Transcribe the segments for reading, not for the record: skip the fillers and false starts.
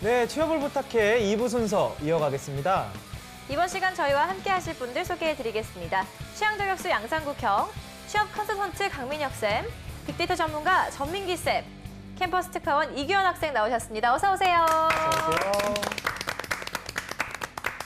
네, 취업을 부탁해 2부 순서 이어가겠습니다. 이번 시간 저희와 함께 하실 분들 소개해드리겠습니다. 취향 저격수 양상국형, 취업 컨설턴트 강민혁 쌤, 빅데이터 전문가 전민기 쌤, 캠퍼스 특파원 이규현 학생 나오셨습니다. 어서 오세요. 안녕하세요.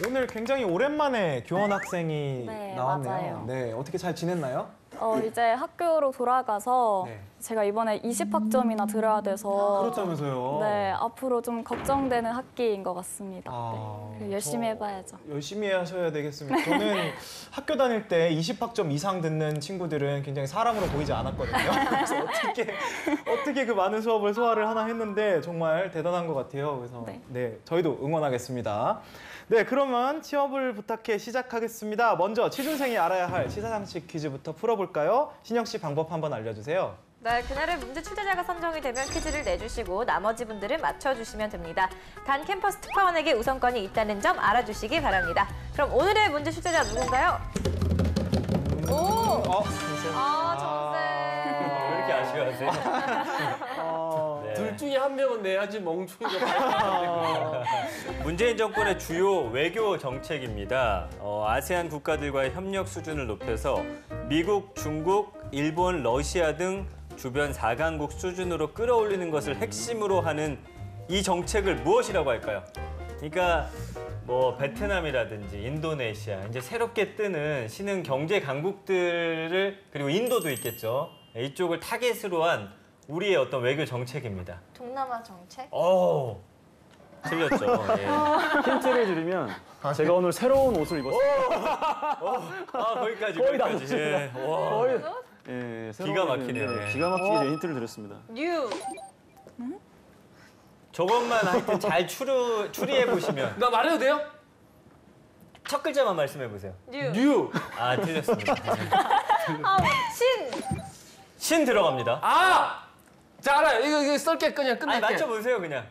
오늘 굉장히 오랜만에 교원 학생이 네, 나왔네요. 맞아요. 네, 어떻게 잘 지냈나요? 이제 학교로 돌아가서 네. 제가 이번에 20학점이나 들어야 돼서 그렇다면서요? 네, 앞으로 좀 걱정되는 학기인 것 같습니다. 아, 네, 열심히 저 해봐야죠. 열심히 하셔야 되겠습니다. 저는 학교 다닐 때 20학점 이상 듣는 친구들은 굉장히 사람으로 보이지 않았거든요. 그래서 어떻게 그 많은 수업을 소화를 하나 했는데 정말 대단한 것 같아요. 그래서 네, 저희도 응원하겠습니다. 네, 그러면 취업을 부탁해 시작하겠습니다. 먼저 취준생이 알아야 할 시사상식 퀴즈부터 풀어볼까요? 신영 씨 방법 한번 알려주세요. 네, 그날의 문제 출제자가 선정이 되면 퀴즈를 내주시고 나머지 분들은 맞춰주시면 됩니다. 단 캠퍼스 특파원에게 우선권이 있다는 점 알아주시기 바랍니다. 그럼 오늘의 문제 출제자 누군가요? 오! 정쌤. 왜 이렇게 아쉬워하세요? 네. 둘 중에 한 명은 내야지 멍충이가. 문재인 정권의 주요 외교 정책입니다. 아세안 국가들과의 협력 수준을 높여서 미국, 중국, 일본, 러시아 등 주변 4강국 수준으로 끌어올리는 것을 핵심으로 하는 이 정책을 무엇이라고 할까요? 그러니까 뭐 베트남이라든지 인도네시아, 이제 새롭게 뜨는 신흥 경제 강국들을, 그리고 인도도 있겠죠. 이쪽을 타겟으로 한 우리의 어떤 외교 정책입니다. 동남아 정책? 틀렸죠. 예. 힌트를 드리면 제가 오늘 새로운 옷을 입었어요. 거기까지. 예. 와. 거의 예, 기가 막히네요. 네, 기가 막히게 제가 힌트를 드렸습니다. 뉴. 저것만 하여튼 잘 추리해 보시면 나 말해도 돼요? 첫 글자만 말씀해 보세요. 뉴. 아, 틀렸습니다. 신. 신 들어갑니다. 자, 알아요. 이거 썰게 그냥 아니, 끝낼게. 맞춰 보세요, 그냥.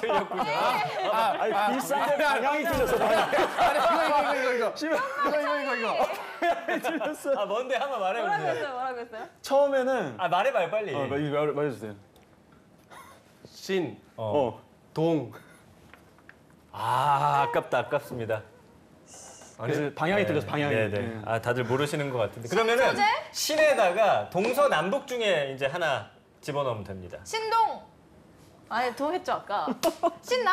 틀렸군요. 아니 비싼데 방향이 틀렸어. 이거. 아, 뭔데 한번 말해 보세요. 뭐라고 했어요? 처음에는 아, 말해봐요, 빨리. 말해주세요. 신. 동. 아, 아깝습니다. 그래서 방향이 틀렸어. 방향이. 네네. 네. 아, 다들 모르시는 것 같은데. 그러면은 소재? 신에다가 동서남북 중에 이제 하나 집어넣으면 됩니다. 신동. 아니, 동했죠 아까. 신남.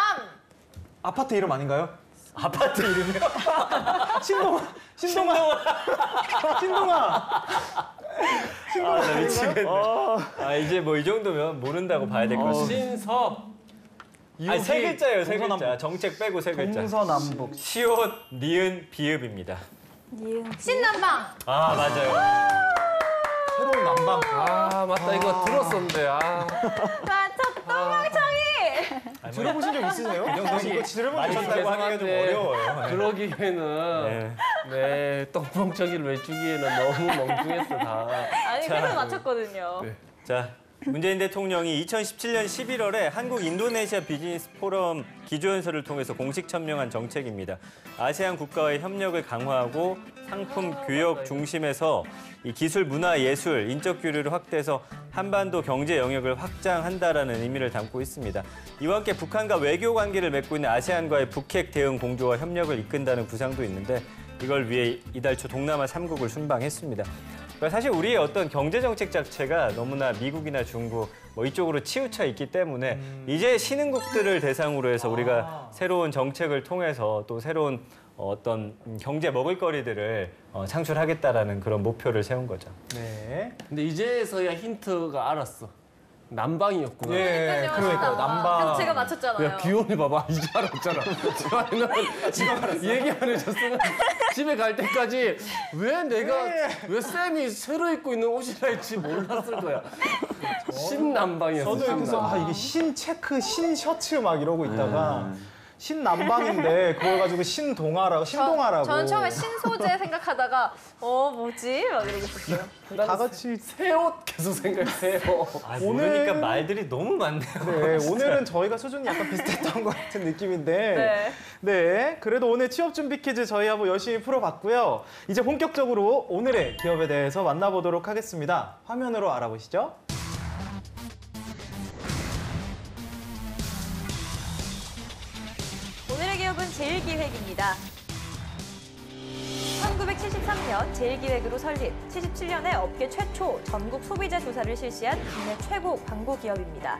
아파트 이름 아닌가요? 아파트 이름이요? 신동아. 나 미치겠네. 이제 뭐 이 정도면 모른다고 봐야 될 것 같습니다. 신섭. 아니, 세 글자예요, 세 글자. 동서남북. 정책 빼고 세 글자. 동서남북. 시옷, 니은, 비읍입니다. 신남방. 아, 맞아요. 새로운 난방. 맞다. 이거 들었었는데. 맞췄던 멍청이. 들어보신 적 있으세요? 이 정도 이거 많이 들어본 적 비슷하고 하기가 좀 어려워요. 그러기에는 똥멍청이를 외치기에는 너무 멍청했어 다. 아니, 그래서 맞췄거든요. 자, 문재인 대통령이 2017년 11월에 한국 인도네시아 비즈니스 포럼 기조연설을 통해서 공식 천명한 정책입니다. 아세안 국가와의 협력을 강화하고 상품 교역 중심에서 이 기술, 문화, 예술, 인적 교류를 확대해서 한반도 경제 영역을 확장한다라는 의미를 담고 있습니다. 이와 함께 북한과 외교 관계를 맺고 있는 아세안과의 북핵 대응 공조와 협력을 이끈다는 구상도 있는데, 이걸 위해 이달 초 동남아 3국을 순방했습니다. 사실 우리의 어떤 경제 정책 자체가 너무나 미국이나 중국 뭐 이쪽으로 치우쳐 있기 때문에 이제 신흥국들을 대상으로 해서 우리가 새로운 정책을 통해서 또 새로운 어떤 경제 먹을거리들을 창출하겠다라는 그런 목표를 세운 거죠. 네. 근데 이제서야 힌트가 알았어. 남방이었구나. 네, 그러니까 남방. 그래서 제가 맞췄잖아요. 야, 기온이 봐봐. 이제 알았잖아. 지금 얘기 안 해줬으면 집에 갈 때까지 왜 쌤이 새로 입고 있는 옷이라 할지 몰랐을 거야. 신남방이었어. 저도 여기서 이게 신 체크, 신 셔츠 막 이러고 있다가 신남방인데 그걸 가지고 신동아라고. 저는 처음에 신소재 생각하다가 뭐지? 막 이러고 있었어요. 다 같이 새 옷 계속 생각해요. 모르니까 말들이 너무 많네요. 네, 오늘은 저희가 수준이 약간 비슷했던 것 같은 느낌인데 네, 그래도 오늘 취업 준비 퀴즈 저희 한번 열심히 풀어봤고요. 이제 본격적으로 오늘의 기업에 대해서 만나보도록 하겠습니다. 화면으로 알아보시죠. 제일기획입니다. 1973년 제일기획으로 설립, 77년에 업계 최초 전국 소비자 조사를 실시한 국내 최고 광고 기업입니다.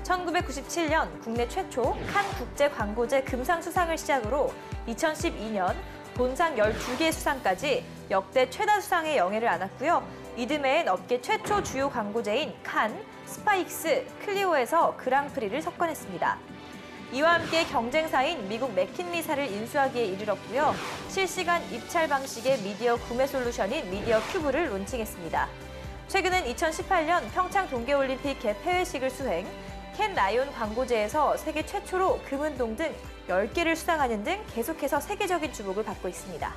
1997년 국내 최초 칸 국제 광고제 금상 수상을 시작으로 2012년 본상 12개 수상까지 역대 최다 수상의 영예를 안았고요. 이듬해엔 업계 최초 주요 광고제인 칸, 스파익스, 클리오에서 그랑프리를 석권했습니다. 이와 함께 경쟁사인 미국 맥킨리사를 인수하기에 이르렀고요. 실시간 입찰 방식의 미디어 구매 솔루션인 미디어 큐브를 론칭했습니다. 최근엔 2018년 평창 동계올림픽 개폐회식을 수행, 캔 라이온 광고제에서 세계 최초로 금은동 등 10개를 수상하는 등 계속해서 세계적인 주목을 받고 있습니다.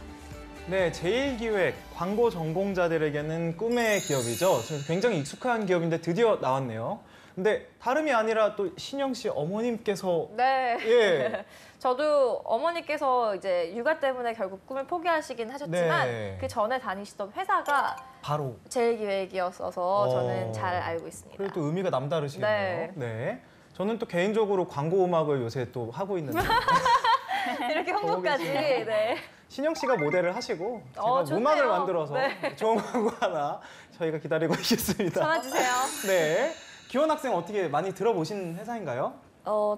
네, 제일기획, 광고 전공자들에게는 꿈의 기업이죠. 굉장히 익숙한 기업인데 드디어 나왔네요. 근데 다름이 아니라 또 신영 씨 어머님께서 네. 예. 저도 어머니께서 이제 육아 때문에 결국 꿈을 포기하시긴 하셨지만 네. 그 전에 다니시던 회사가 바로 제일기획이었어서 저는 잘 알고 있습니다. 그래도 또 의미가 남다르시겠네요. 네. 네. 저는 또 개인적으로 광고 음악을 요새 또 하고 있는데 이렇게 홍보까지. 네. 신영 씨가 모델을 하시고 제가 좋네요. 음악을 만들어서 네. 좋은 광고 하나 저희가 기다리고 있겠습니다. 전화 주세요. 네. 기원 학생 어떻게 많이 들어보신 회사인가요?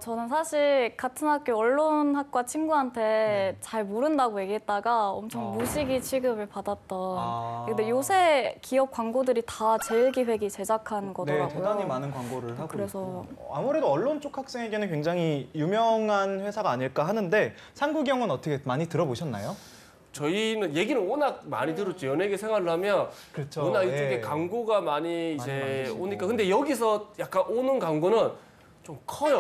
저는 사실 같은 학교 언론학과 친구한테 잘 모른다고 얘기했다가 엄청 무시기 취급을 받았던. 근데 요새 기업 광고들이 다 제일기획이 제작한 거더라고요. 네, 대단히 많은 광고를 하고 그래서 있고. 아무래도 언론 쪽 학생에게는 굉장히 유명한 회사가 아닐까 하는데 상국이 형은 어떻게 많이 들어보셨나요? 저희는 얘기는 워낙 많이 들었죠. 연예계 생활을 하면 그렇죠. 워낙 이쪽에 예. 광고가 많이 이제 만드시고. 오니까. 근데 여기서 약간 오는 광고는 좀 커요.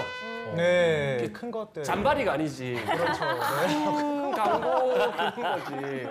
네, 이렇게 큰 것들. 잔바리가 아니지. 그렇죠. 네. 큰 광고 그런 거지.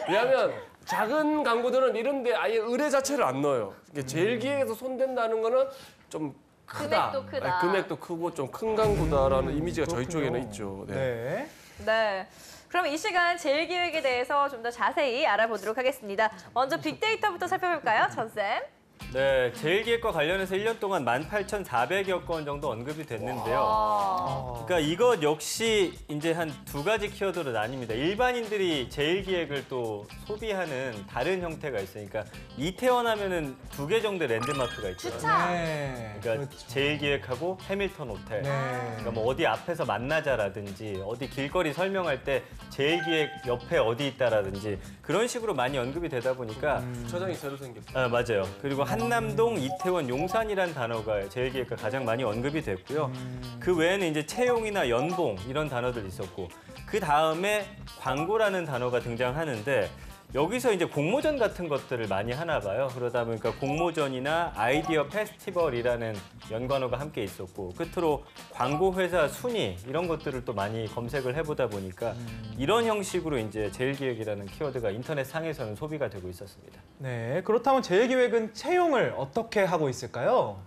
왜냐하면 작은 광고들은 이런데 아예 의뢰 자체를 안 넣어요. 이게 제일기획에서 손댄다는 거는 좀 크다. 금액도 크다. 아니, 금액도 크고 좀 큰 광고다라는 이미지가 저희 그렇군요. 쪽에는 있죠. 네. 네. 네. 그럼 이 시간 제일기획에 대해서 좀 더 자세히 알아보도록 하겠습니다. 먼저 빅데이터부터 살펴볼까요, 전쌤? 네, 제일기획과 관련해서 1년 동안 18,400여 건 정도 언급이 됐는데요. 그러니까 이것 역시 이제 한 두 가지 키워드로 나뉩니다. 일반인들이 제일기획을 또 소비하는 다른 형태가 있으니까 이태원 하면은 2개 정도의 랜드마크가 있죠. 주차. 네. 그러니까 그렇죠. 제일기획하고 해밀턴 호텔. 네. 그러니까 뭐 어디 앞에서 만나자라든지 어디 길거리 설명할 때 제일기획 옆에 어디 있다라든지 그런 식으로 많이 언급이 되다 보니까 주차장이 새로 생겼죠. 아, 맞아요. 그리고 한남동, 이태원, 용산이란 단어가 제일기획과 가장 많이 언급이 됐고요. 그 외에는 이제 채용이나 연봉 이런 단어들 있었고 그 다음에 광고라는 단어가 등장하는데 여기서 이제 공모전 같은 것들을 많이 하나 봐요. 그러다 보니까 공모전이나 아이디어 페스티벌이라는 연관어가 함께 있었고 끝으로 광고 회사 순위 이런 것들을 또 많이 검색을 해보다 보니까 이런 형식으로 이제 제일기획이라는 키워드가 인터넷 상에서는 소비가 되고 있었습니다. 네. 그렇다면 제일기획은 채용을 어떻게 하고 있을까요?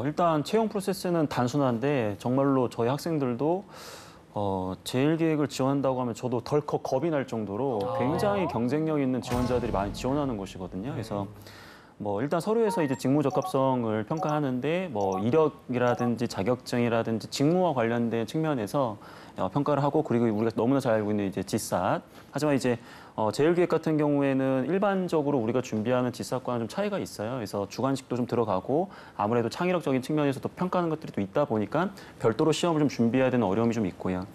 일단 채용 프로세스는 단순한데 정말로 저희 학생들도 제일기획을 지원한다고 하면 저도 덜컥 겁이 날 정도로 굉장히 경쟁력 있는 지원자들이 많이 지원하는 곳이거든요. 그래서 뭐 일단 서류에서 이제 직무 적합성을 평가하는데 뭐 이력이라든지 자격증이라든지 직무와 관련된 측면에서 평가를 하고 그리고 우리가 너무나 잘 알고 있는 이제 지삿. 하지만 이제 제일기획 같은 경우에는 일반적으로 우리가 준비하는 지삿과는 좀 차이가 있어요. 그래서 주관식도 좀 들어가고 아무래도 창의력적인 측면에서도 평가하는 것들이 또 있다 보니까 별도로 시험을 좀 준비해야 되는 어려움이 좀 있고요.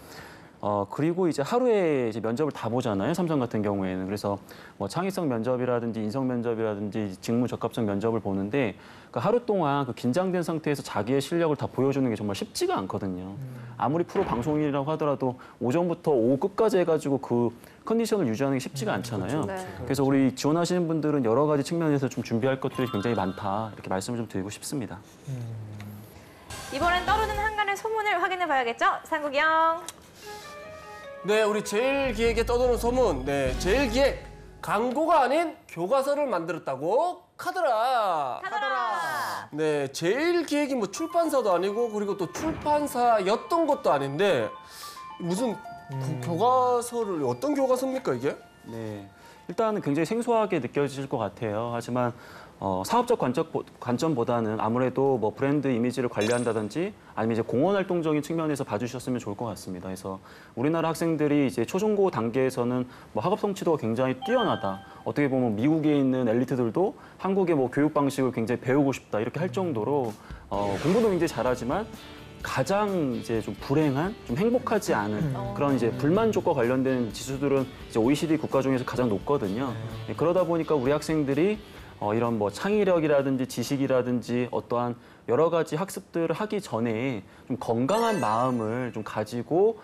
그리고 이제 하루에 이제 면접을 다 보잖아요. 삼성 같은 경우에는. 그래서 뭐 창의성 면접이라든지 인성 면접이라든지 직무 적합성 면접을 보는데 그 하루 동안 그 긴장된 상태에서 자기의 실력을 다 보여주는 게 정말 쉽지가 않거든요. 아무리 프로 방송인이라고 하더라도 오전부터 오후 끝까지 해가지고 그 컨디션을 유지하는 게 쉽지가 않잖아요. 네. 그래서 우리 지원하시는 분들은 여러 가지 측면에서 좀 준비할 것들이 굉장히 많다. 이렇게 말씀을 좀 드리고 싶습니다. 이번엔 떠오르는 한간의 소문을 확인해 봐야겠죠? 상국이 형. 네, 우리 제일기획에 떠도는 소문. 네, 제일기획 광고가 아닌 교과서를 만들었다고 카더라. 카더라. 네, 제일기획이 뭐 출판사도 아니고 그리고 또 출판사였던 것도 아닌데 무슨 교과서를 어떤 교과서입니까 이게? 네, 일단은 굉장히 생소하게 느껴지실 것 같아요. 하지만 사업적 관점보다는 아무래도 뭐 브랜드 이미지를 관리한다든지 아니면 이제 공헌 활동적인 측면에서 봐주셨으면 좋을 것 같습니다. 그래서 우리나라 학생들이 이제 초중고 단계에서는 뭐 학업 성취도가 굉장히 뛰어나다. 어떻게 보면 미국에 있는 엘리트들도 한국의 뭐 교육 방식을 굉장히 배우고 싶다 이렇게 할 정도로 공부도 굉장히 잘하지만 가장 이제 좀 불행한, 좀 행복하지 않은 그런 이제 불만족과 관련된 지수들은 이제 OECD 국가 중에서 가장 높거든요. 그러다 보니까 우리 학생들이 이런 뭐 창의력이라든지 지식이라든지 어떠한 여러 가지 학습들을 하기 전에 좀 건강한 마음을 좀 가지고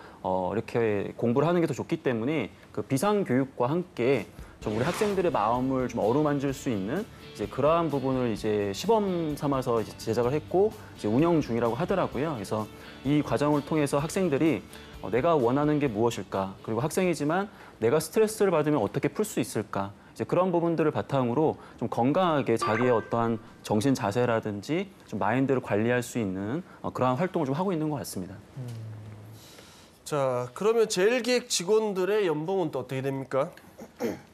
이렇게 공부를 하는 게 더 좋기 때문에 그 비상교육과 함께 좀 우리 학생들의 마음을 좀 어루만질 수 있는 이제 그러한 부분을 이제 시범 삼아서 이제 제작을 했고 이제 운영 중이라고 하더라고요. 그래서 이 과정을 통해서 학생들이 내가 원하는 게 무엇일까? 그리고 학생이지만 내가 스트레스를 받으면 어떻게 풀 수 있을까? 이제 그런 부분들을 바탕으로 좀 건강하게 자기의 어떠한 정신 자세라든지 좀 마인드를 관리할 수 있는 그러한 활동을 좀 하고 있는 것 같습니다. 자, 그러면 제일기획 직원들의 연봉은 또 어떻게 됩니까?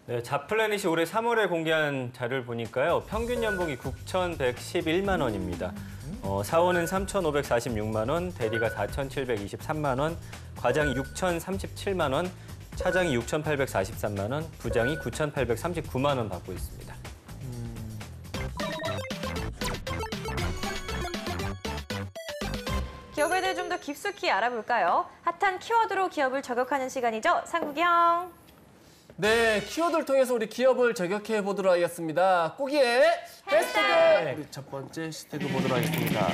네, 잡플래닛이 올해 3월에 공개한 자료를 보니까요. 평균 연봉이 9,111만 원입니다. 사원은 3,546만 원, 대리가 4,723만 원, 과장이 6,037만 원, 차장이 6,843만 원, 부장이 9,839만 원 받고 있습니다. 기업에 대해 좀 더 깊숙이 알아볼까요? 핫한 키워드로 기업을 저격하는 시간이죠. 상국영. 네, 키워드를 통해서 우리 기업을 저격해 보도록 하겠습니다. 꾸기의 해시태그! 우리 첫 번째 해시태그 보도록 하겠습니다.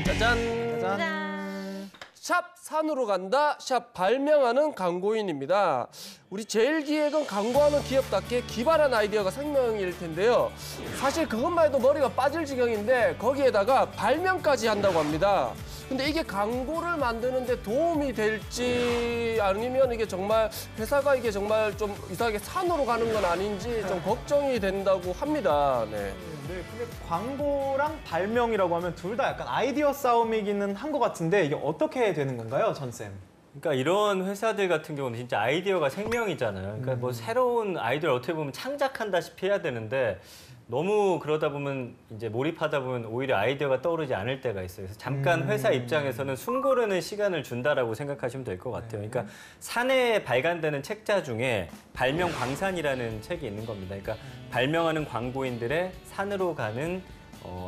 짜잔! 짠. 샵 산으로 간다, 샵 발명하는 광고인입니다. 우리 제일기획은 광고하는 기업답게 기발한 아이디어가 생명일 텐데요. 사실 그것만 해도 머리가 빠질 지경인데 거기에다가 발명까지 한다고 합니다. 근데 이게 광고를 만드는데 도움이 될지 아니면 이게 정말 회사가 이게 정말 좀 이상하게 산으로 가는 건 아닌지 좀 걱정이 된다고 합니다. 네. 네, 근데 광고랑 발명이라고 하면 둘 다 약간 아이디어 싸움이기는 한 것 같은데 이게 어떻게 되는 건가요, 전쌤? 그러니까 이런 회사들 같은 경우는 진짜 아이디어가 생명이잖아요. 그러니까 뭐 새로운 아이디어를 어떻게 보면 창작한다시피 해야 되는데 너무 그러다 보면 이제 몰입하다 보면 오히려 아이디어가 떠오르지 않을 때가 있어요. 그래서 잠깐 회사 입장에서는 숨 고르는 시간을 준다라고 생각하시면 될 것 같아요. 그러니까 사내에 발간되는 책자 중에 발명 광산이라는 책이 있는 겁니다. 그러니까 발명하는 광고인들의 산으로 가는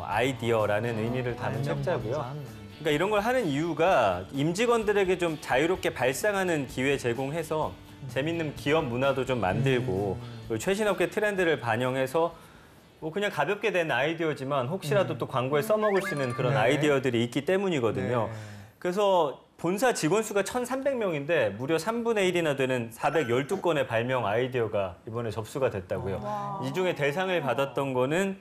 아이디어라는 의미를 담은 책자고요. 그러니까 이런 걸 하는 이유가 임직원들에게 좀 자유롭게 발상하는 기회 제공해서 재밌는 기업 문화도 좀 만들고 그리고 최신 업계 트렌드를 반영해서 뭐 그냥 가볍게 된 아이디어지만 혹시라도 또 광고에 써먹을 수 있는 그런 네. 아이디어들이 있기 때문이거든요. 네. 그래서 본사 직원 수가 1,300명인데 무려 3분의 1이나 되는 412건의 발명 아이디어가 이번에 접수가 됐다고요. 이 중에 대상을 받았던 거는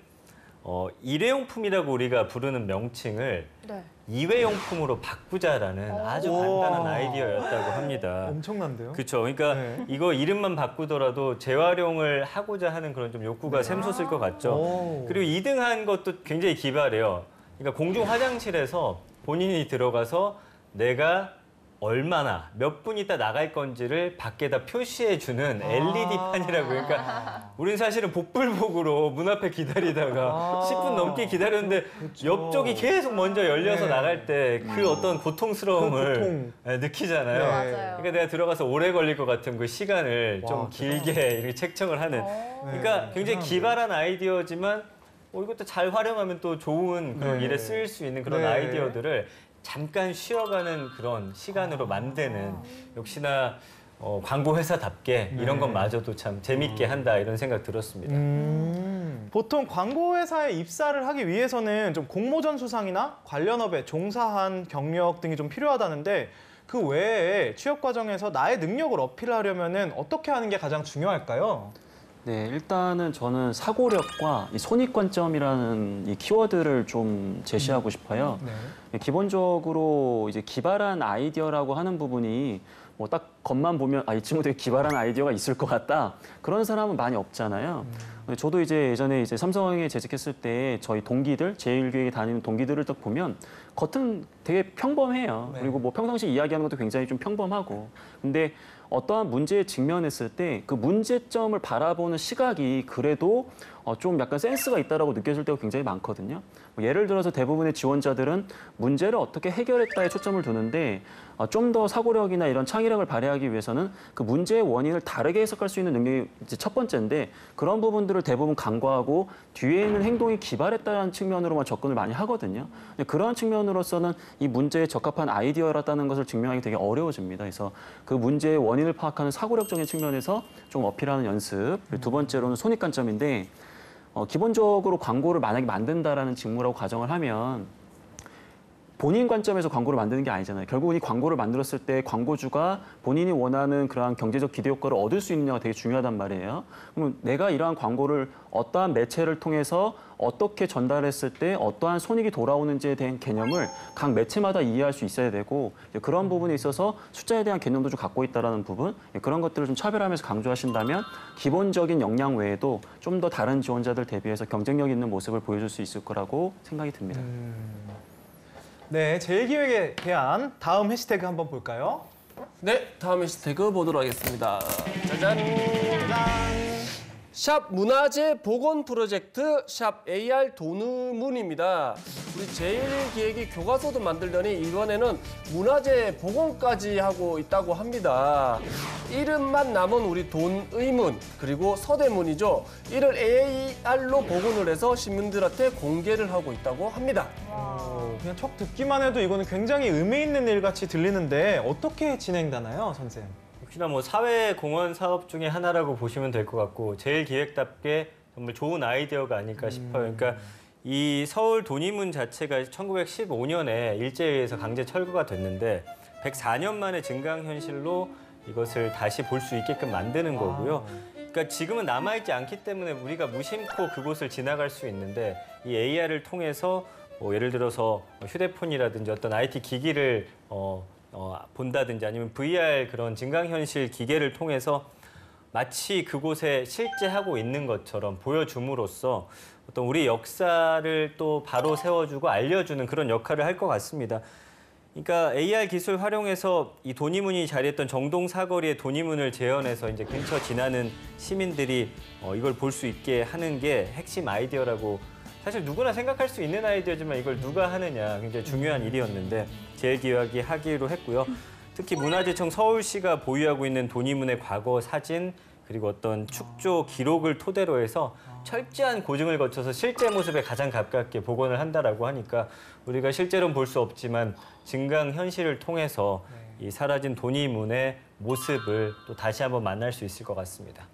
일회용품이라고 우리가 부르는 명칭을 네. 이회용품으로 바꾸자라는 아주 간단한 아이디어였다고 합니다. 엄청난데요? 그렇죠. 그러니까 네. 이거 이름만 바꾸더라도 재활용을 하고자 하는 그런 좀 욕구가 샘솟을 것 같죠. 오. 그리고 2등한 것도 굉장히 기발해요. 그러니까 공중 화장실에서 본인이 들어가서 내가 얼마나 몇 분 있다 나갈 건지를 밖에다 표시해주는 LED판이라고. 그러니까 우린 사실은 복불복으로 문 앞에 기다리다가 10분 넘게 기다렸는데 그렇죠. 옆쪽이 계속 먼저 열려서 네. 나갈 때 그 어떤 고통스러움을 그 고통. 느끼잖아요. 네. 맞아요. 그러니까 내가 들어가서 오래 걸릴 것 같은 그 시간을 와, 좀 길게 이렇게 책정을 하는. 그러니까 네, 굉장히 대단한데요? 기발한 아이디어지만 이것도 잘 활용하면 또 좋은 그런 네. 일에 쓰일 수 있는 그런 네. 아이디어들을 잠깐 쉬어가는 그런 시간으로 만드는 역시나 광고 회사답게 이런 것마저도 참 재밌게 한다 이런 생각 들었습니다. 보통 광고 회사에 입사를 하기 위해서는 좀 공모전 수상이나 관련 업에 종사한 경력 등이 좀 필요하다는데 그 외에 취업 과정에서 나의 능력을 어필하려면은 어떻게 하는 게 가장 중요할까요? 네, 일단은 저는 사고력과 이 손익관점이라는 이 키워드를 좀 제시하고 싶어요. 네. 기본적으로 이제 기발한 아이디어라고 하는 부분이 뭐 딱 겉만 보면 이 친구 되게 기발한 아이디어가 있을 것 같다. 그런 사람은 많이 없잖아요. 저도 이제 예전에 이제 삼성에 재직했을 때 저희 동기들, 제일기획에 다니는 동기들을 딱 보면 겉은 되게 평범해요. 네. 그리고 뭐 평상시 이야기하는 것도 굉장히 좀 평범하고. 근데 어떠한 문제에 직면했을 때 그 문제점을 바라보는 시각이 그래도 좀 약간 센스가 있다라고 느껴질 때가 굉장히 많거든요. 뭐 예를 들어서 대부분의 지원자들은 문제를 어떻게 해결했다에 초점을 두는데 좀 더 사고력이나 이런 창의력을 발휘하기 위해서는 그 문제의 원인을 다르게 해석할 수 있는 능력이 이제 첫 번째인데 그런 부분들을 대부분 간과하고 뒤에 있는 행동이 기발했다는 측면으로만 접근을 많이 하거든요. 근데 그러한 측면으로서는 이 문제에 적합한 아이디어라는 것을 증명하기 되게 어려워집니다. 그래서 그 문제의 원인을 파악하는 사고력적인 측면에서 좀 어필하는 연습. 그리고 두 번째로는 손익관점인데 기본적으로 광고를 만약에 만든다라는 직무라고 가정을 하면 본인 관점에서 광고를 만드는 게 아니잖아요. 결국은 이 광고를 만들었을 때 광고주가 본인이 원하는 그러한 경제적 기대 효과를 얻을 수 있느냐가 되게 중요하단 말이에요. 그럼 내가 이러한 광고를 어떠한 매체를 통해서 어떻게 전달했을 때 어떠한 손익이 돌아오는지에 대한 개념을 각 매체마다 이해할 수 있어야 되고 그런 부분에 있어서 숫자에 대한 개념도 좀 갖고 있다는 부분 그런 것들을 좀 차별하면서 강조하신다면 기본적인 역량 외에도 좀 더 다른 지원자들 대비해서 경쟁력 있는 모습을 보여줄 수 있을 거라고 생각이 듭니다. 네, 제일기획에 대한 다음 해시태그 한번 볼까요? 네, 다음 해시태그 보도록 하겠습니다. 짜잔! 샵 문화재 복원 프로젝트 샵 AR 도누문입니다. 우리 제일기획이 교과서도 만들더니 이번에는 문화재 복원까지 하고 있다고 합니다. 이름만 남은 우리 돈의문 그리고 서대문이죠. 이를 AR로 복원을 해서 시민들한테 공개를 하고 있다고 합니다. 그냥 척 듣기만 해도 이거는 굉장히 의미 있는 일 같이 들리는데 어떻게 진행되나요, 선생님? 혹시나 뭐 사회공헌 사업 중에 하나라고 보시면 될 것 같고 제일 기획답게 정말 좋은 아이디어가 아닐까 싶어요. 그러니까 이 서울 돈이문 자체가 1915년에 일제에 의해서 강제 철거가 됐는데 104년 만에 증강현실로 이것을 다시 볼 수 있게끔 만드는 거고요. 그러니까 지금은 남아있지 않기 때문에 우리가 무심코 그곳을 지나갈 수 있는데 이 AR을 통해서 뭐 예를 들어서 휴대폰이라든지 어떤 IT 기기를 본다든지 아니면 VR 그런 증강현실 기계를 통해서 마치 그곳에 실제 하고 있는 것처럼 보여줌으로써 어떤 우리 역사를 또 바로 세워주고 알려주는 그런 역할을 할 것 같습니다. 그러니까 AR 기술 활용해서 이 돈이문이 자리했던 정동 사거리의 돈이문을 재현해서 이제 근처 지나는 시민들이 이걸 볼 수 있게 하는 게 핵심 아이디어라고 사실 누구나 생각할 수 있는 아이디어지만 이걸 누가 하느냐 굉장히 중요한 일이었는데 제일기획이 하기로 했고요. 특히 문화재청 서울시가 보유하고 있는 돈이문의 과거 사진 그리고 어떤 축조 기록을 토대로 해서 철저한 고증을 거쳐서 실제 모습에 가장 가깝게 복원을 한다라고 하니까 우리가 실제로는 볼 수 없지만 증강현실을 통해서 이 사라진 돈이문의 모습을 또 다시 한번 만날 수 있을 것 같습니다.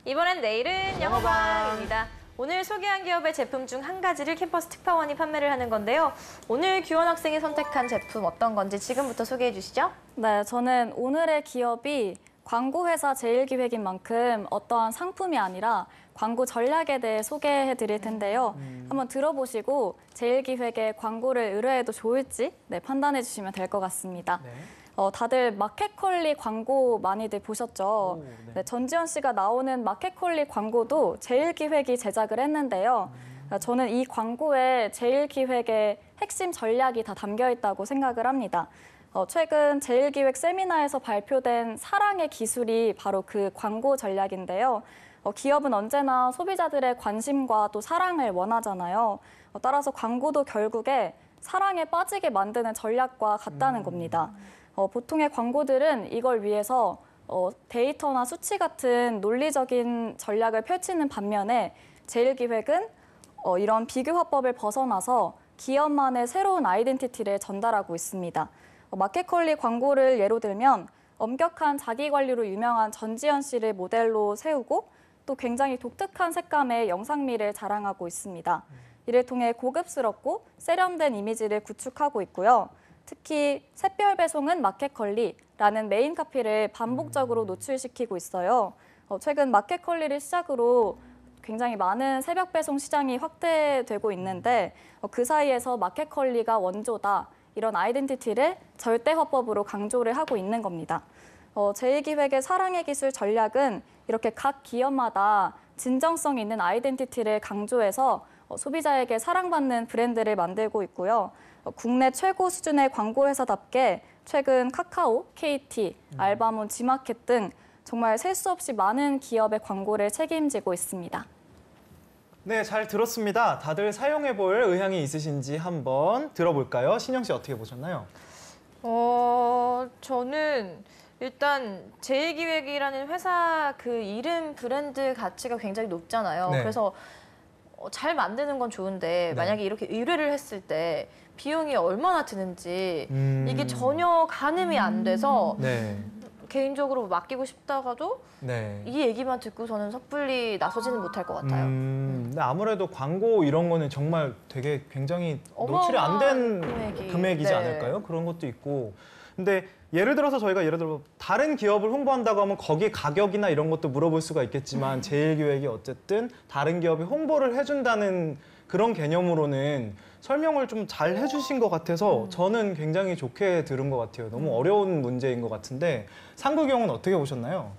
이번엔 내일은 영어방입니다. 오늘 소개한 기업의 제품 중 한 가지를 캠퍼스 특파원이 판매를 하는 건데요. 오늘 규원 학생이 선택한 제품 어떤 건지 지금부터 소개해 주시죠. 네, 저는 오늘의 기업이 광고회사 제일기획인 만큼 어떠한 상품이 아니라 광고 전략에 대해 소개해 드릴 텐데요. 한번 들어보시고 제일기획에 광고를 의뢰해도 좋을지 판단해 주시면 될 것 같습니다. 네. 다들 마켓컬리 광고 많이들 보셨죠? 네, 전지현 씨가 나오는 마켓컬리 광고도 제일기획이 제작을 했는데요. 저는 이 광고에 제일기획의 핵심 전략이 다 담겨 있다고 생각을 합니다. 최근 제일기획 세미나에서 발표된 사랑의 기술이 바로 그 광고 전략인데요. 기업은 언제나 소비자들의 관심과 또 사랑을 원하잖아요. 따라서 광고도 결국에 사랑에 빠지게 만드는 전략과 같다는 겁니다. 보통의 광고들은 이걸 위해서 데이터나 수치 같은 논리적인 전략을 펼치는 반면에 제일기획은 이런 비교화법을 벗어나서 기업만의 새로운 아이덴티티를 전달하고 있습니다. 마켓컬리 광고를 예로 들면 엄격한 자기관리로 유명한 전지현 씨를 모델로 세우고 또 굉장히 독특한 색감의 영상미를 자랑하고 있습니다. 이를 통해 고급스럽고 세련된 이미지를 구축하고 있고요. 특히 샛별 배송은 마켓컬리라는 메인 카피를 반복적으로 노출시키고 있어요. 최근 마켓컬리를 시작으로 굉장히 많은 새벽 배송 시장이 확대되고 있는데 그 사이에서 마켓컬리가 원조다. 이런 아이덴티티를 절대화법으로 강조를 하고 있는 겁니다. 제일기획의 사랑의 기술 전략은 이렇게 각 기업마다 진정성 있는 아이덴티티를 강조해서 소비자에게 사랑받는 브랜드를 만들고 있고요. 국내 최고 수준의 광고 회사답게 최근 카카오, KT, 알바몬, 지마켓 등 정말 셀 수 없이 많은 기업의 광고를 책임지고 있습니다. 네, 잘 들었습니다. 다들 사용해볼 의향이 있으신지 한번 들어볼까요? 신영 씨 어떻게 보셨나요? 저는 일단 제일기획이라는 회사 그 이름 브랜드 가치가 굉장히 높잖아요. 네. 그래서 잘 만드는 건 좋은데 네. 만약에 이렇게 의뢰를 했을 때 비용이 얼마나 드는지 이게 전혀 가늠이 안 돼서 네. 개인적으로 맡기고 싶다가도 네. 이 얘기만 듣고서는 섣불리 나서지는 못할 것 같아요. 근데 아무래도 광고 이런 거는 정말 되게 굉장히 노출이 안 된 어마어마한 금액이지 네. 않을까요? 그런 것도 있고. 근데 예를 들어서 저희가 예를 들어 다른 기업을 홍보한다고 하면 거기 가격이나 이런 것도 물어볼 수가 있겠지만 제일기획이 어쨌든 다른 기업이 홍보를 해준다는 그런 개념으로는 설명을 좀 잘 해주신 것 같아서 저는 굉장히 좋게 들은 것 같아요. 너무 어려운 문제인 것 같은데 상국이 형은 어떻게 보셨나요?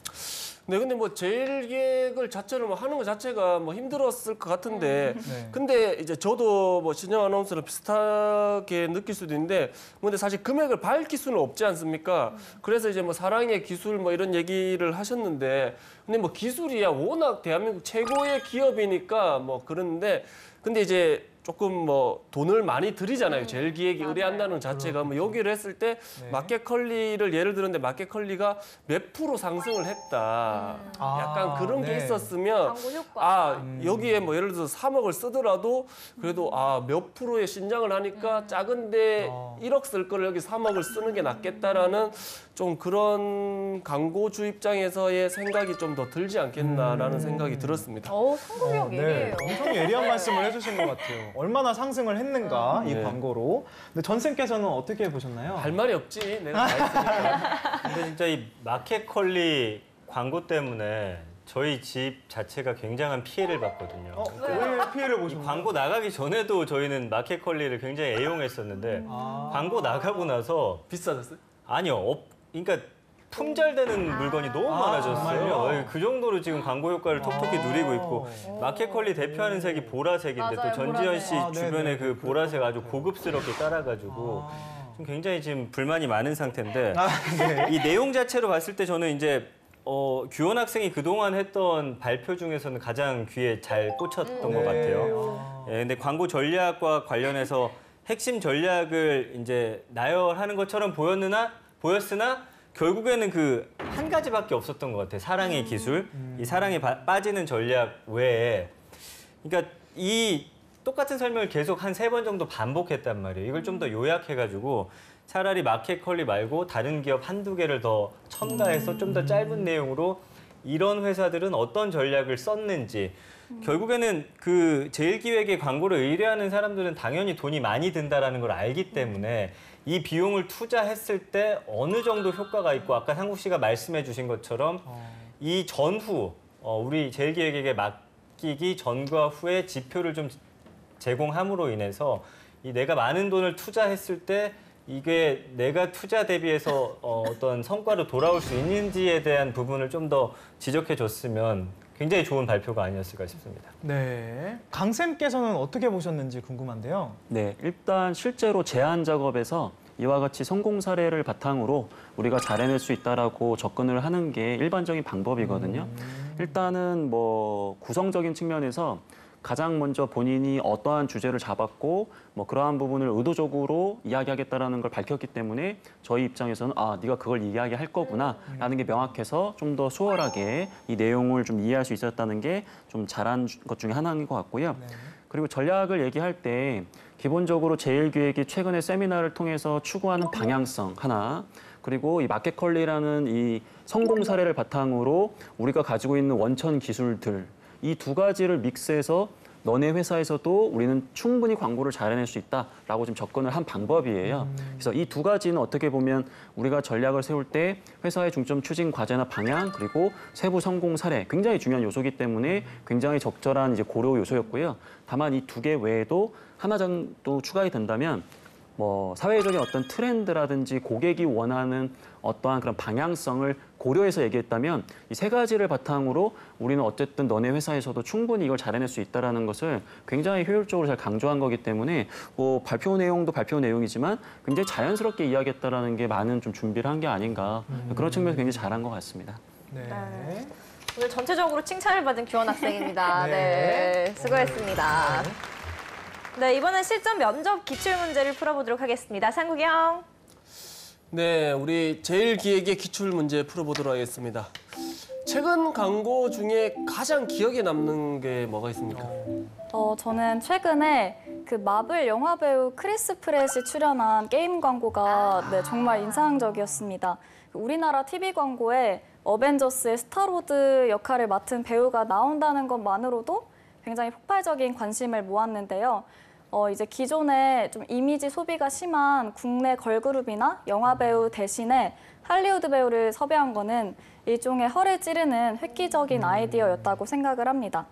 네, 근데 뭐 제일기획을 자체를 뭐 하는 것 자체가 뭐 힘들었을 것 같은데, 네. 근데 이제 저도 뭐 신영 아나운서랑 비슷하게 느낄 수도 있는데, 근데 사실 금액을 밝힐 수는 없지 않습니까? 그래서 이제 뭐 사랑의 기술 뭐 이런 얘기를 하셨는데, 근데 뭐 기술이야 워낙 대한민국 최고의 기업이니까 뭐 그런데, 근데 이제 조금 뭐 돈을 많이 들이잖아요. 제일기획이 의뢰한다는 자체가 뭐 여기를 했을 때 네. 마켓컬리를 예를 들었는데 마켓컬리가 몇 프로 상승을 했다. 약간 그런 게 네. 있었으면 광고 효과. 여기에 뭐 예를 들어서 3억을 쓰더라도 그래도 몇 프로의 신장을 하니까 작은데 1억 쓸 거를 여기 3억을 쓰는 게 낫겠다라는 좀 그런 광고주 입장에서의 생각이 좀 더 들지 않겠나라는 생각이 들었습니다. 성공력 얘기예요. 엄청 예리한 말씀을 해주신 것 같아요. 얼마나 상승을 했는가 이 네. 광고로. 근데 전쌤께서는 어떻게 보셨나요? 할 말이 없지. 내가 다 했으니까. 근데 진짜 이 마켓컬리 광고 때문에 저희 집 자체가 굉장한 피해를 봤거든요. 왜 피해를 이 보셨나요? 광고 나가기 전에도 저희는 마켓컬리를 굉장히 애용했었는데 광고 나가고 나서 비싸졌어요? 아니요. 그러니까 품절되는 물건이 너무 많아졌어요. 정말요? 그 정도로 지금 광고 효과를 톡톡히 누리고 있고 마켓컬리 대표하는 색이 보라색인데 맞아요, 또 전지현 씨 보라색. 주변에 네네. 그 보라색 아주 고급스럽게 깔아가지고 좀 굉장히 지금 불만이 많은 상태인데 네. 이 내용 자체로 봤을 때 저는 이제 규원 학생이 그동안 했던 발표 중에서는 가장 귀에 잘 꽂혔던 것 같아요. 예, 근데 광고 전략과 관련해서 핵심 전략을 이제 나열하는 것처럼 보였으나 결국에는 그 한 가지밖에 없었던 것 같아요. 사랑의 기술. 이 사랑에 빠지는 전략 외에. 그러니까 이 똑같은 설명을 계속 한 3번 정도 반복했단 말이에요. 이걸 좀 더 요약해가지고 차라리 마켓컬리 말고 다른 기업 한두 개를 더 첨가해서 좀 더 짧은 내용으로 이런 회사들은 어떤 전략을 썼는지 결국에는 그 제일기획의 광고를 의뢰하는 사람들은 당연히 돈이 많이 든다라는 걸 알기 때문에 이 비용을 투자했을 때 어느 정도 효과가 있고 아까 상국 씨가 말씀해 주신 것처럼 이 전후 우리 제일기획에게 맡기기 전과 후에 지표를 좀 제공함으로 인해서 이 내가 많은 돈을 투자했을 때 이게 내가 투자 대비해서 어떤 성과로 돌아올 수 있는지에 대한 부분을 좀 더 지적해 줬으면 굉장히 좋은 발표가 아니었을까 싶습니다. 네. 강쌤께서는 어떻게 보셨는지 궁금한데요. 네, 일단 실제로 제안 작업에서 이와 같이 성공 사례를 바탕으로 우리가 잘 해낼 수 있다라고 접근을 하는 게 일반적인 방법이거든요. 일단은 뭐 구성적인 측면에서 가장 먼저 본인이 어떠한 주제를 잡았고 뭐 그러한 부분을 의도적으로 이야기하겠다라는 걸 밝혔기 때문에 저희 입장에서는 네가 그걸 이야기할 거구나라는 게 명확해서 좀 더 수월하게 이 내용을 좀 이해할 수 있었다는 게 좀 잘한 것 중에 하나인 것 같고요. 그리고 전략을 얘기할 때 기본적으로 제일기획이 최근에 세미나를 통해서 추구하는 방향성 하나, 그리고 이 마켓컬리라는 이 성공 사례를 바탕으로 우리가 가지고 있는 원천 기술들, 이 두 가지를 믹스해서 너네 회사에서도 우리는 충분히 광고를 잘 해낼 수 있다라고 좀 접근을 한 방법이에요. 그래서 이 두 가지는 어떻게 보면 우리가 전략을 세울 때 회사의 중점 추진 과제나 방향 그리고 세부 성공 사례 굉장히 중요한 요소이기 때문에 굉장히 적절한 이제 고려 요소였고요. 다만 이 두 개 외에도 하나 정도 추가가 된다면 뭐 사회적인 어떤 트렌드라든지 고객이 원하는 어떠한 그런 방향성을 고려해서 얘기했다면 이 세 가지를 바탕으로 우리는 어쨌든 너네 회사에서도 충분히 이걸 잘해낼 수 있다라는 것을 굉장히 효율적으로 잘 강조한 거기 때문에 뭐 발표 내용도 발표 내용이지만 굉장히 자연스럽게 이야기했다라는 게 많은 좀 준비를 한 게 아닌가 그런 측면에서 굉장히 잘한 것 같습니다. 네. 오늘 전체적으로 칭찬을 받은 규원 학생입니다. 네. 네, 수고했습니다. 네, 이번엔 실전 면접 기출 문제를 풀어보도록 하겠습니다. 상국이 형. 네, 우리 제일기획의 기출 문제 풀어보도록 하겠습니다. 최근 광고 중에 가장 기억에 남는 게 뭐가 있습니까? 저는 최근에 그 마블 영화 배우 크리스 프렛이 출연한 게임 광고가 네, 정말 인상적이었습니다. 우리나라 TV 광고에 어벤져스의 스타로드 역할을 맡은 배우가 나온다는 것만으로도 굉장히 폭발적인 관심을 모았는데요. 이제 기존에 좀 이미지 소비가 심한 국내 걸그룹이나 영화 배우 대신에 할리우드 배우를 섭외한 거는 일종의 허를 찌르는 획기적인 아이디어였다고 생각을 합니다.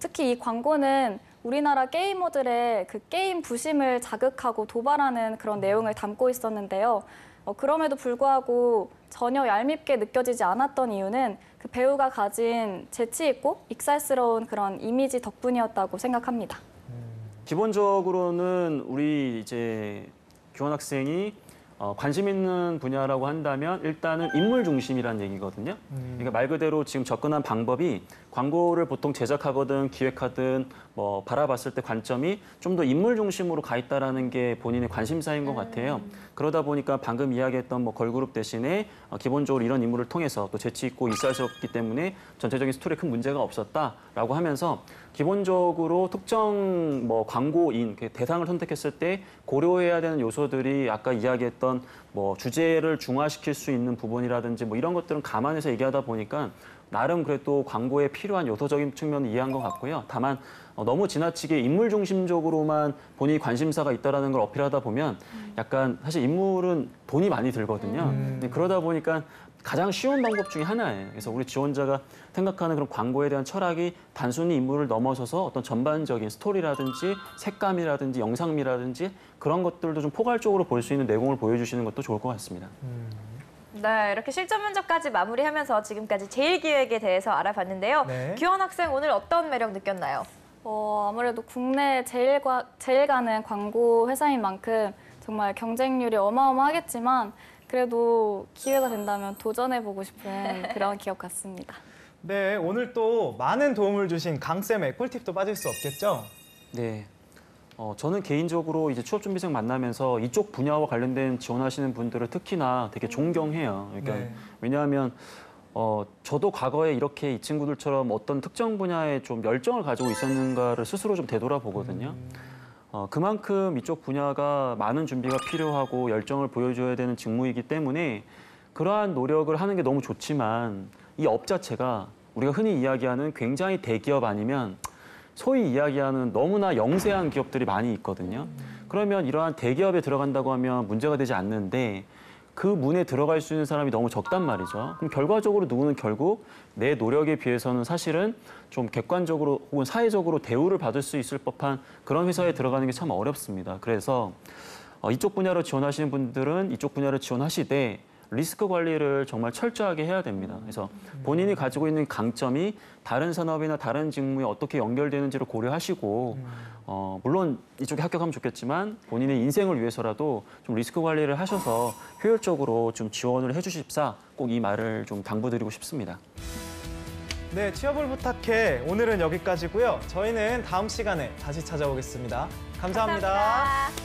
특히 이 광고는 우리나라 게이머들의 그 게임 부심을 자극하고 도발하는 그런 내용을 담고 있었는데요. 그럼에도 불구하고 전혀 얄밉게 느껴지지 않았던 이유는 그 배우가 가진 재치 있고 익살스러운 그런 이미지 덕분이었다고 생각합니다. 기본적으로는 우리 이제 교원 학생이 관심 있는 분야라고 한다면 일단은 인물 중심이라는 얘기거든요. 그러니까 말 그대로 지금 접근한 방법이 광고를 보통 제작하거든 기획하든 뭐 바라봤을 때 관점이 좀 더 인물 중심으로 가 있다라는 게 본인의 관심사인 것 같아요. 그러다 보니까 방금 이야기했던 뭐 걸그룹 대신에 기본적으로 이런 인물을 통해서 또 재치 있고 익살스럽기 때문에 전체적인 스토리에 큰 문제가 없었다라고 하면서 기본적으로 특정 뭐 광고인 대상을 선택했을 때 고려해야 되는 요소들이 아까 이야기했던 뭐 주제를 중화시킬 수 있는 부분이라든지 뭐 이런 것들은 감안해서 얘기하다 보니까 나름 그래도 광고에 필요한 요소적인 측면을 이해한 것 같고요. 다만 너무 지나치게 인물 중심적으로만 본인이 관심사가 있다라는 걸 어필하다 보면 약간 사실 인물은 돈이 많이 들거든요. 그러다 보니까 가장 쉬운 방법 중에 하나예요. 그래서 우리 지원자가 생각하는 그런 광고에 대한 철학이 단순히 인물을 넘어서서 어떤 전반적인 스토리라든지 색감이라든지 영상미라든지 그런 것들도 좀 포괄적으로 볼 수 있는 내공을 보여주시는 것도 좋을 것 같습니다. 네, 이렇게 실전 면접까지 마무리하면서 지금까지 제일기획에 대해서 알아봤는데요. 네. 규원 학생 오늘 어떤 매력 느꼈나요? 아무래도 국내 제일 가는 광고 회사인 만큼 정말 경쟁률이 어마어마하겠지만 그래도 기회가 된다면 도전해보고 싶은 그런 기업 같습니다. 네, 오늘 또 많은 도움을 주신 강쌤의 꿀팁도 빠질 수 없겠죠? 네. 저는 개인적으로 이제 취업준비생 만나면서 이쪽 분야와 관련된 지원하시는 분들을 특히나 되게 존경해요. 그러니까 네. 왜냐하면 저도 과거에 이렇게 이 친구들처럼 어떤 특정 분야에 좀 열정을 가지고 있었는가를 스스로 좀 되돌아보거든요. 그만큼 이쪽 분야가 많은 준비가 필요하고 열정을 보여줘야 되는 직무이기 때문에 그러한 노력을 하는 게 너무 좋지만 이 업 자체가 우리가 흔히 이야기하는 굉장히 대기업 아니면 소위 이야기하는 너무나 영세한 기업들이 많이 있거든요. 그러면 이러한 대기업에 들어간다고 하면 문제가 되지 않는데 그 문에 들어갈 수 있는 사람이 너무 적단 말이죠. 그럼 결과적으로 누구는 결국 내 노력에 비해서는 사실은 좀 객관적으로 혹은 사회적으로 대우를 받을 수 있을 법한 그런 회사에 들어가는 게 참 어렵습니다. 그래서 이쪽 분야로 지원하시는 분들은 이쪽 분야를 지원하시되 리스크 관리를 정말 철저하게 해야 됩니다. 그래서 본인이 가지고 있는 강점이 다른 산업이나 다른 직무에 어떻게 연결되는지를 고려하시고 물론 이쪽에 합격하면 좋겠지만 본인의 인생을 위해서라도 좀 리스크 관리를 하셔서 효율적으로 좀 지원을 해주십사 꼭 이 말을 좀 당부드리고 싶습니다. 네, 취업을 부탁해. 오늘은 여기까지고요. 저희는 다음 시간에 다시 찾아오겠습니다. 감사합니다. 감사합니다.